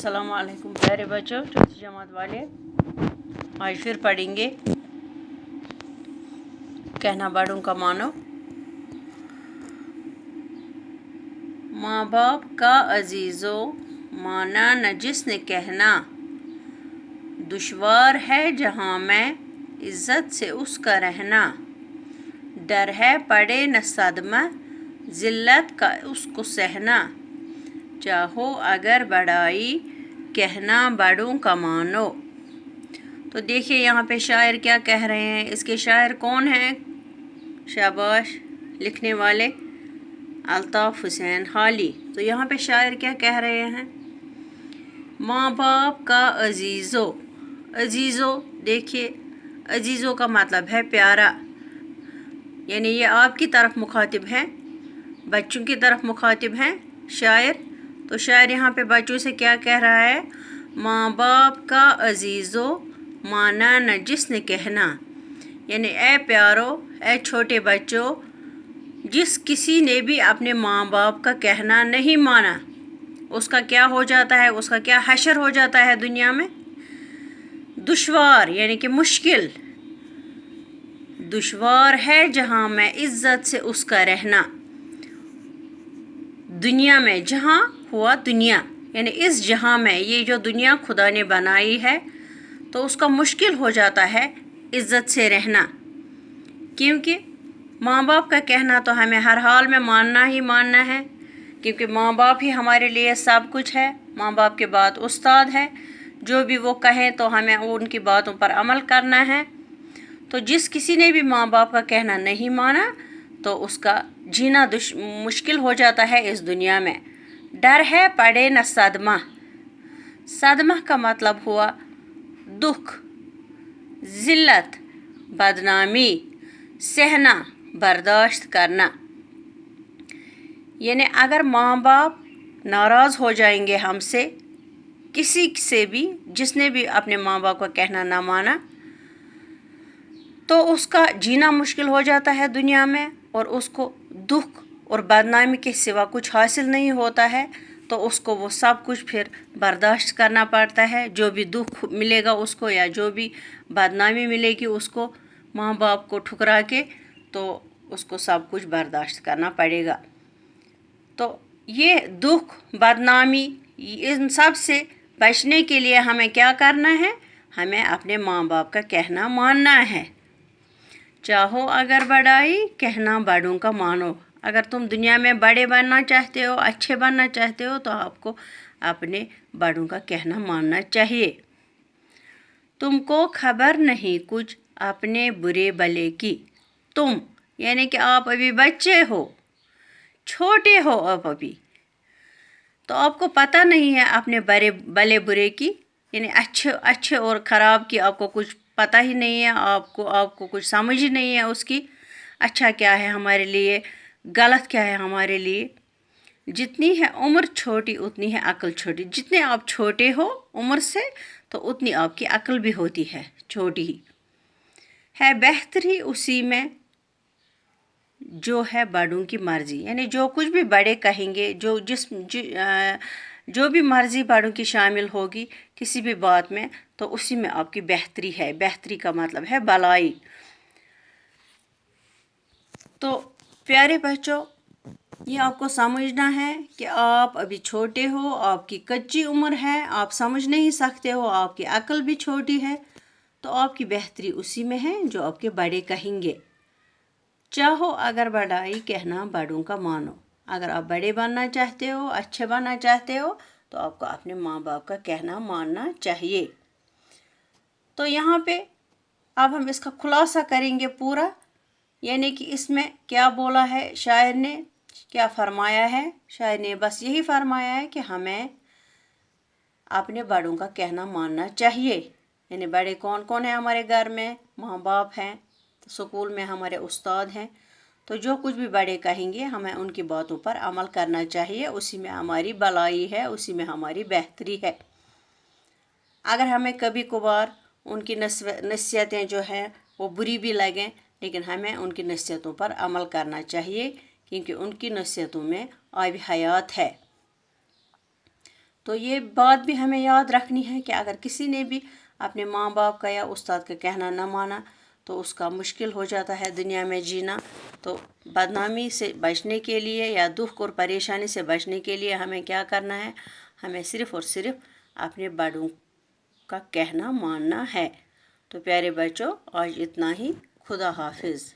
अस्सलाम वालेकुम प्यारे बच्चों, चौथी जमात वाले। आज फिर पढ़ेंगे कहना बड़ों का मानो। माँ बाप का अजीज़ो माना न जिसने कहना, दुश्वार है जहाँ में इज़्ज़त से उसका रहना। डर है पड़े न सदमा ज़िल्लत का उसको सहना, चाहो अगर बड़ाई कहना बड़ों का मानो। तो देखिए यहाँ पे शायर क्या कह रहे हैं। इसके शायर कौन हैं? शाबाश, लिखने वाले अल्ताफ़ हुसैन हाली। तो यहाँ पे शायर क्या कह रहे हैं? माँ बाप का अजीज़ो, अजीज़ो देखिए, अजीज़ो का मतलब है प्यारा, यानी ये आपकी तरफ मुखातिब हैं, बच्चों की तरफ मुखातिब हैं शायर। तो शायर यहाँ पे बच्चों से क्या कह रहा है? माँ बाप का अजीज़ो माना न जिसने कहना, यानी ए प्यारो, ए छोटे बच्चों, जिस किसी ने भी अपने माँ बाप का कहना नहीं माना, उसका क्या हो जाता है? उसका क्या हशर हो जाता है दुनिया में? दुश्वार यानी कि मुश्किल। दुश्वार है जहाँ में इज़्ज़त से उसका रहना। दुनिया में, जहाँ हुआ दुनिया, यानी इस जहाँ में, ये जो दुनिया खुदा ने बनाई है, तो उसका मुश्किल हो जाता है इज़्ज़त से रहना, क्योंकि माँ बाप का कहना तो हमें हर हाल में मानना ही मानना है, क्योंकि माँ बाप ही हमारे लिए सब कुछ है। माँ बाप के बाद उस्ताद है, जो भी वो कहें तो हमें उनकी बातों पर अमल करना है। तो जिस किसी ने भी माँ बाप का कहना नहीं माना, तो उसका जीना मुश्किल हो जाता है इस दुनिया में। डर है पड़े न सदमा, सदमा का मतलब हुआ दुख, ज़िल्लत, बदनामी, सहना, बर्दाश्त करना। यानी अगर माँ बाप नाराज़ हो जाएंगे हमसे, किसी से भी, जिसने भी अपने माँ बाप का कहना ना माना, तो उसका जीना मुश्किल हो जाता है दुनिया में, और उसको दुख और बदनामी के सिवा कुछ हासिल नहीं होता है। तो उसको वो सब कुछ फिर बर्दाश्त करना पड़ता है। जो भी दुख मिलेगा उसको, या जो भी बदनामी मिलेगी उसको, माँ बाप को ठुकरा के, तो उसको सब कुछ बर्दाश्त करना पड़ेगा। तो ये दुख, बदनामी, इन सब से बचने के लिए हमें क्या करना है? हमें अपने माँ बाप का कहना मानना है। चाहो अगर बड़ाई कहना बड़ों का मानो। अगर तुम दुनिया में बड़े बनना चाहते हो, अच्छे बनना चाहते हो, तो आपको अपने बड़ों का कहना मानना चाहिए। तुमको खबर नहीं कुछ अपने बुरे भले की। तुम यानी कि आप अभी बच्चे हो, छोटे हो आप अभी, तो आपको पता नहीं है अपने बड़े भले बुरे की, यानी अच्छे और ख़राब की आपको कुछ पता ही नहीं है। आपको कुछ समझ ही नहीं है उसकी, अच्छा क्या है हमारे लिए, गलत क्या है हमारे लिए। जितनी है उम्र छोटी उतनी है अक्ल छोटी। जितने आप छोटे हो उम्र से, तो उतनी आपकी अक्ल भी होती है छोटी ही। है बेहतरी उसी में जो है बड़ों की मर्ज़ी, यानी जो कुछ भी बड़े कहेंगे, जो भी मर्ज़ी बड़ों की शामिल होगी किसी भी बात में, तो उसी में आपकी बेहतरी है। बेहतरी का मतलब है भलाई। तो प्यारे बच्चों, ये आपको समझना है कि आप अभी छोटे हो, आपकी कच्ची उम्र है, आप समझ नहीं सकते हो, आपकी अक्ल भी छोटी है, तो आपकी बेहतरी उसी में है जो आपके बड़े कहेंगे। चाहो अगर बड़ाई कहना बड़ों का मानो। अगर आप बड़े बनना चाहते हो, अच्छे बनना चाहते हो, तो आपको अपने माँ बाप का कहना मानना चाहिए। तो यहाँ पे अब हम इसका खुलासा करेंगे पूरा, यानी कि इसमें क्या बोला है शायर ने, क्या फरमाया है। शायर ने बस यही फरमाया है कि हमें अपने बड़ों का कहना मानना चाहिए। यानी बड़े कौन कौन है हमारे घर में? माँ बाप हैं, तो स्कूल में हमारे उस्ताद हैं। तो जो कुछ भी बड़े कहेंगे हमें उनकी बातों पर अमल करना चाहिए। उसी में हमारी भलाई है, उसी में हमारी बेहतरी है। अगर हमें कभी कभार उनकी नसीहतें जो हैं वो बुरी भी लगें, लेकिन हमें उनकी नसीहतों पर अमल करना चाहिए, क्योंकि उनकी नसीहतों में आब हयात है। تو یہ بات بھی ہمیں یاد رکھنی ہے کہ اگر کسی نے بھی اپنے ماں باپ کا یا استاد کا کہنا نہ مانا تو اس کا مشکل ہو جاتا ہے دنیا میں جینا. تو بدنامی سے بچنے کے لیے یا دکھ اور پریشانی سے بچنے کے لیے ہمیں کیا کرنا ہے؟ ہمیں صرف اور صرف اپنے بڑوں کا کہنا ماننا ہے. تو پیارے بچوں، آج اتنا ہی. خدا حافظ.